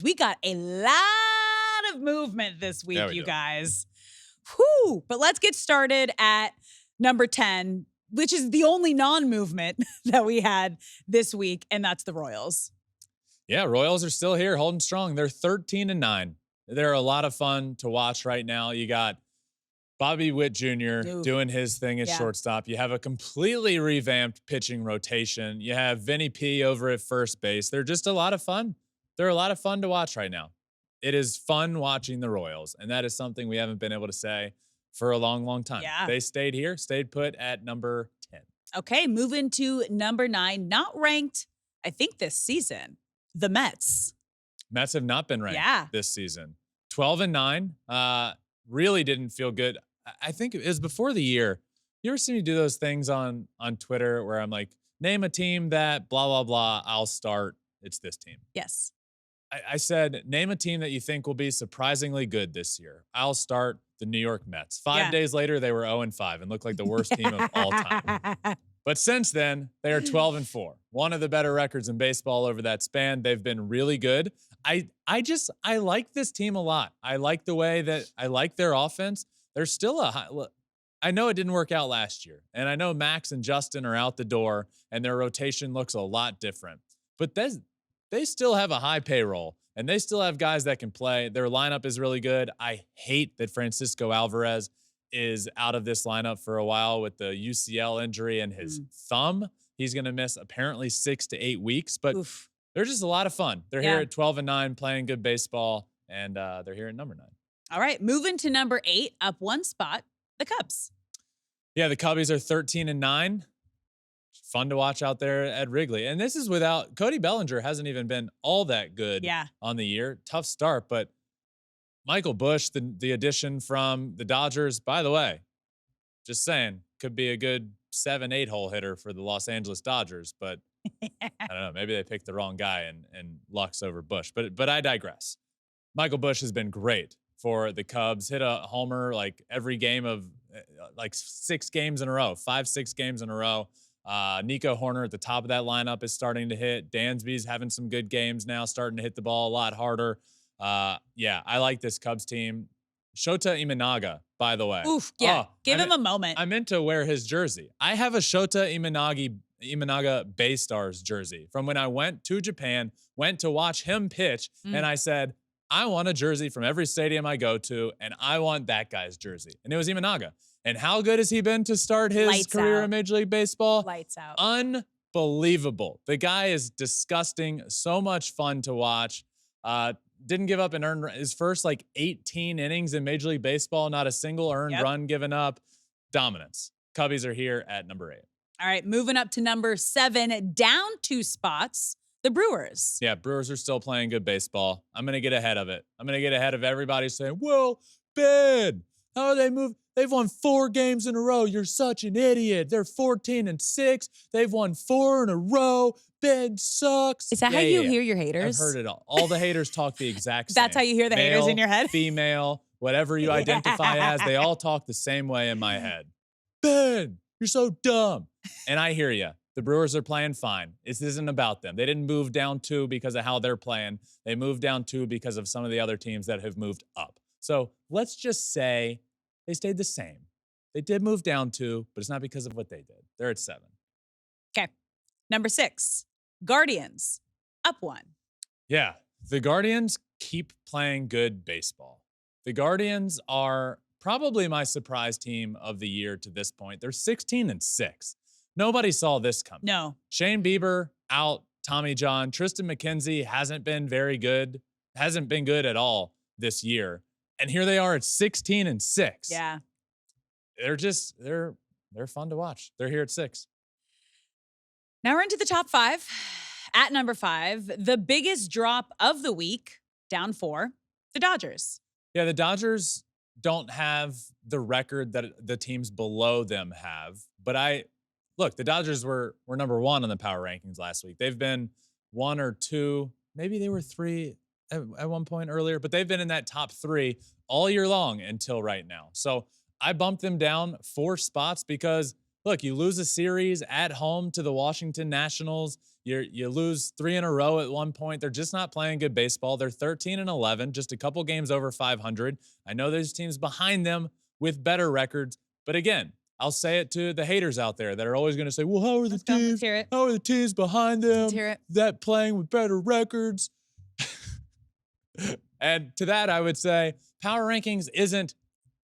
We got a lot of movement this week, Yeah, we you do. guys. Whew. But let's get started at number 10, which is the only non-movement that we had this week, and that's the Royals. Yeah, Royals are still here, holding strong. They're 13-9. They're a lot of fun to watch right now. You got Bobby Witt Jr. Ooh. doing his thing at Yeah. shortstop. You have a completely revamped pitching rotation. You have Vinny P over at first base. They're just a lot of fun. They're a lot of fun to watch right now. It is fun watching the Royals, and that is something we haven't been able to say for a long, long time. Yeah. They stayed put at number 10. Okay, moving to number 9, not ranked, I think, this season. The Mets. Mets have not been ranked this season. 12-9. Really didn't feel good. I think it was before the year. You ever see me do those things on Twitter where I'm like, name a team that blah, blah, blah, I'll start. It's this team. Yes. I said, name a team that you think will be surprisingly good this year. I'll start the New York Mets. 5 days later, they were 0-5 and looked like the worst team of all time. But since then, they are 12-4. One of the better records in baseball over that span. They've been really good. I like this team a lot. I like the way that I like their offense. They're still I know it didn't work out last year, and I know Max and Justin are out the door, and their rotation looks a lot different. But they still have a high payroll, and they still have guys that can play. Their lineup is really good. I hate that Francisco Alvarez is out of this lineup for a while with the UCL injury and his thumb. He's going to miss apparently 6 to 8 weeks, but they're just a lot of fun. They're here at 12-9 playing good baseball, and they're here at number 9. All right, moving to number 8, up one spot, the Cubs. Yeah, the Cubbies are 13-9. Fun to watch out there at Wrigley. And this is without Cody Bellinger hasn't even been all that good on the year. Tough start, but Michael Busch, the addition from the Dodgers, by the way, just saying, could be a good 7-8 hole hitter for the Los Angeles Dodgers, but I don't know, maybe they picked the wrong guy and Lux over Busch. But I digress. Michael Busch has been great for the Cubs. Hit a homer like every game of like 6 games in a row, 5-6 games in a row. Nico Horner at the top of that lineup is starting to hit. Dansby's having some good games now, starting to hit the ball a lot harder. Yeah, I like this Cubs team. Shota Imanaga, by the way. Oof, yeah. Give him a moment. I meant to wear his jersey. I have a Shota Imanaga Bay Stars jersey from when I went to Japan, went to watch him pitch, and I said, I want a jersey from every stadium I go to, and I want that guy's jersey. And it was Imanaga. And how good has he been to start his career in Major League Baseball? Lights out. Unbelievable. The guy is disgusting. So much fun to watch. Didn't give up an earned his first like 18 innings in Major League Baseball. Not a single earned run given up. Dominance. Cubbies are here at number 8. All right, moving up to number 7, down 2 spots, the Brewers. Yeah, Brewers are still playing good baseball. I'm going to get ahead of it. I'm going to get ahead of everybody saying, well, Ben, how are they move? They've won 4 games in a row. You're such an idiot. They're 14-6. They've won 4 in a row. Ben sucks. Is that how you hear your haters? I've heard it all. All the haters talk the exact same. That's how you hear the haters in your head? Female, whatever you identify as, they all talk the same way in my head. Ben, you're so dumb. And I hear you. The Brewers are playing fine. This isn't about them. They didn't move down 2 because of how they're playing. They moved down 2 because of some of the other teams that have moved up. So let's just say they stayed the same. They did move down 2, but it's not because of what they did. They're at 7. Okay. Number 6, Guardians, up 1. Yeah, the Guardians keep playing good baseball. The Guardians are probably my surprise team of the year to this point. They're 16-6. Nobody saw this coming. No. Shane Bieber out, Tommy John. Tristan McKenzie hasn't been very good. Hasn't been good at all this year. And here they are at 16-6. Yeah. They're fun to watch. They're here at 6. Now we're into the top 5. At number 5, the biggest drop of the week, down 4, the Dodgers. Yeah, the Dodgers don't have the record that the teams below them have. But look, the Dodgers were number 1 on the power rankings last week. They've been 1 or 2, maybe they were 3 at one point earlier, but they've been in that top 3 all year long until right now. So I bumped them down 4 spots because look, you lose a series at home to the Washington Nationals. You lose 3 in a row at one point. They're just not playing good baseball. They're 13-11, just a couple games over 500. I know there's teams behind them with better records, but again, I'll say it to the haters out there that are always going to say, "Well, how are the teams? How are the teams behind them that playing with better records?" And to that, I would say, Power Rankings isn't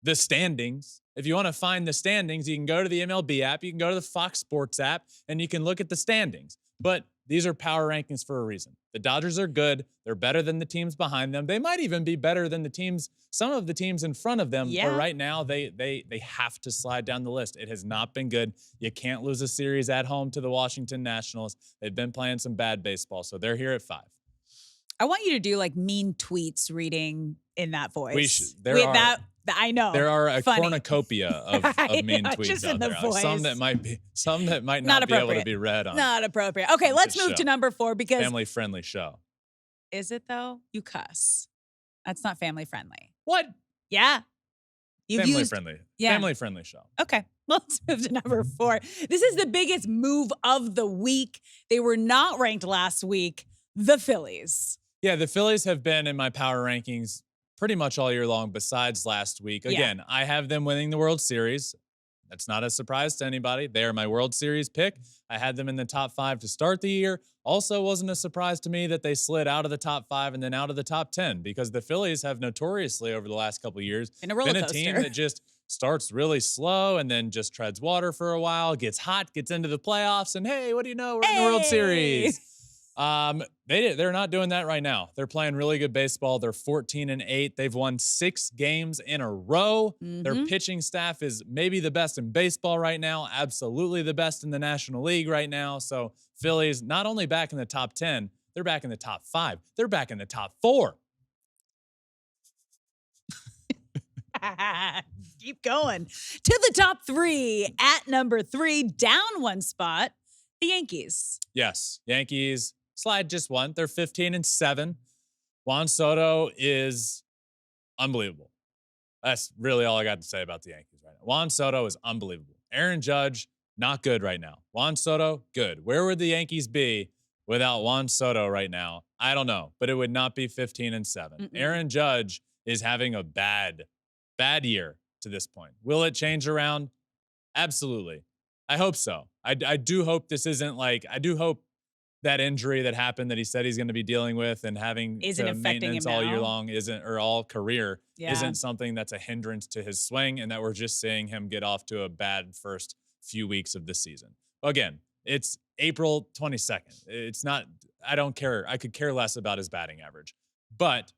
the standings. If you want to find the standings, you can go to the MLB app, you can go to the Fox Sports app, and you can look at the standings. But these are Power Rankings for a reason. The Dodgers are good. They're better than the teams behind them. They might even be better than some of the teams in front of them. Yeah. But right now, they have to slide down the list. It has not been good. You can't lose a series at home to the Washington Nationals. They've been playing some bad baseball, so they're here at 5. I want you to do like mean tweets reading in that voice. I know. There are a Funny. cornucopia of mean tweets just out in the there. voice. Some that might not be able to be read on. Not appropriate. Okay, let's move to number 4 because family-friendly show. Is it though? You cuss. That's not family friendly. What? Yeah. Family-friendly. Yeah. Family-friendly show. Okay, let's move to number 4. This is the biggest move of the week. They were not ranked last week. The Phillies. Yeah, the Phillies have been in my power rankings pretty much all year long besides last week. Again, I have them winning the World Series. That's not a surprise to anybody. They are my World Series pick. I had them in the top 5 to start the year. Also wasn't a surprise to me that they slid out of the top 5 and then out of the top 10 because the Phillies have notoriously over the last couple of years been a team that just starts really slow and then just treads water for a while, gets hot, gets into the playoffs, and hey, what do you know? We're in the World Series. They're not doing that right now. They're playing really good baseball. They're 14-8. They've won 6 games in a row. Their pitching staff is maybe the best in baseball right now, absolutely the best in the National League right now. So Phillies not only back in the top 10, they're back in the top 5. They're back in the top 4. Keep going. To the top 3 at number 3, down 1 spot, the Yankees. Yes, Yankees slide just 1. They're 15-7. Juan Soto is unbelievable. That's really all I got to say about the Yankees right now. Juan Soto is unbelievable. Aaron Judge, not good right now. Juan Soto, good. Where would the Yankees be without Juan Soto right now? I don't know, but it would not be 15-7. Aaron Judge is having a bad year to this point. Will it change around? Absolutely. I hope so. I do hope this isn't like, I do hope that injury that happened that he said he's going to be dealing with and having maintenance all year long or all career isn't something that's a hindrance to his swing and that we're just seeing him get off to a bad first few weeks of the season. Again, it's April 22nd. It's not, I don't care. I could care less about his batting average, but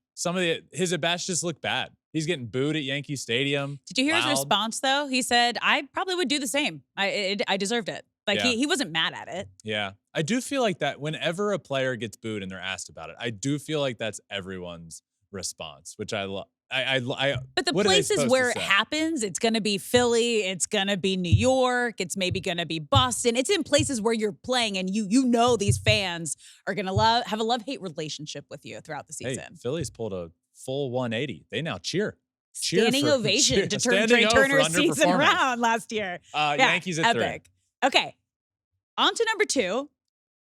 his at-bats just look bad. He's getting booed at Yankee Stadium. Did you hear his response, though? He said, I probably would do the same. I deserved it. Like, he wasn't mad at it. Yeah. I do feel like that whenever a player gets booed and they're asked about it, I do feel like that's everyone's response, which I love. But the places where it happens, it's going to be Philly, it's going to be New York, it's maybe going to be Boston. It's in places where you're playing and you know these fans are going to have a love-hate relationship with you throughout the season. Hey, Philly's pulled a full 180. They now cheer. Standing ovation to turn Trey Turner's season around last year. Yankees at epic. 3. Okay, on to number 2,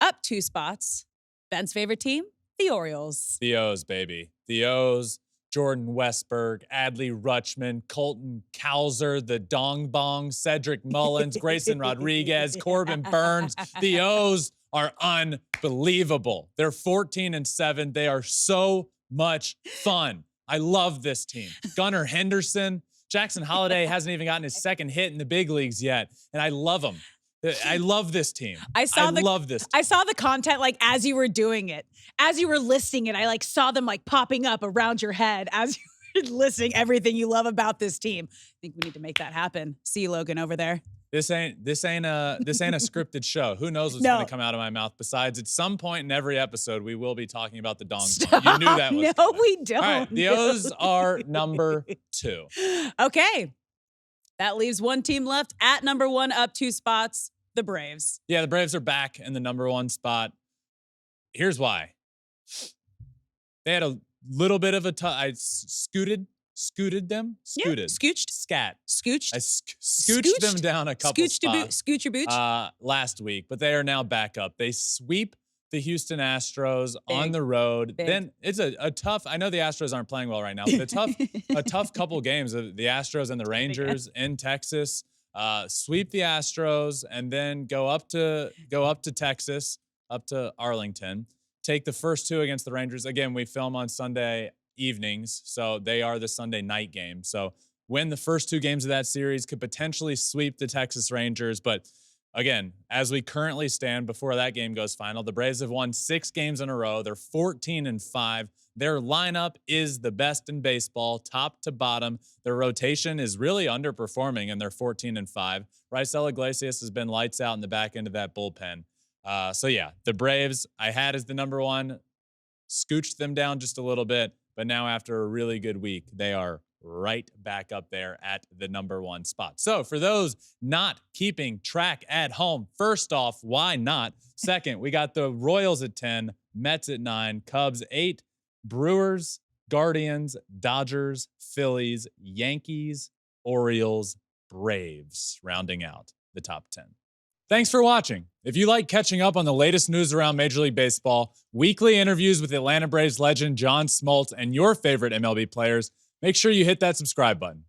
up 2 spots. Ben's favorite team, the Orioles. The O's, baby. The O's. Jordan Westberg, Adley Rutschman, Colton Cowser, the Dong Bong, Cedric Mullins, Grayson Rodriguez, Corbin Burns. The O's are unbelievable. They're 14-7. They are so much fun. I love this team. Gunnar Henderson, Jackson Holliday hasn't even gotten his second hit in the big leagues yet, and I love him. I love this team. I love this team. I saw the content like as you were doing it, as you were listing it. I like saw them like popping up around your head as you were listing everything you love about this team. I think we need to make that happen. See you, Logan, over there. This ain't a scripted show. Who knows what's going to come out of my mouth? Besides, at some point in every episode, we will be talking about the Dong Bong. You knew that was coming. We don't. All right, the O's are number 2. Okay. That leaves one team left at number 1, up 2 spots, the Braves. Yeah, the Braves are back in the number 1 spot. Here's why. They had a little bit of I scooted scooted them. Scooted. Yeah, scooched. Scat. Scooched. I scooched them down a couple spots. Scooch your booch. Last week, but they are now back up. They sweep the Houston Astros on the road. Then it's a tough. I know the Astros aren't playing well right now, but a tough couple games of the Astros and the Rangers in Texas. Sweep the Astros and then go up to Texas, up to Arlington. Take the first two against the Rangers. Again, we film on Sunday evenings, so they are the Sunday night game. So win the first two games of that series, could potentially sweep the Texas Rangers. But again, as we currently stand before that game goes final, the Braves have won 6 games in a row. They're 14-5. Their lineup is the best in baseball, top to bottom. Their rotation is really underperforming, and they're 14-5. Raisel Iglesias has been lights out in the back end of that bullpen. So yeah, the Braves I had as the number one, scooched them down just a little bit, but now after a really good week, they are right back up there at the number one spot. So for those not keeping track at home, first off, why not? Second, we got the Royals at 10, Mets at 9, Cubs 8, Brewers, Guardians, Dodgers, Phillies, Yankees, Orioles, Braves, rounding out the top 10. Thanks for watching. If you like catching up on the latest news around Major League Baseball, weekly interviews with Atlanta Braves legend John Smoltz and your favorite MLB players, make sure you hit that subscribe button.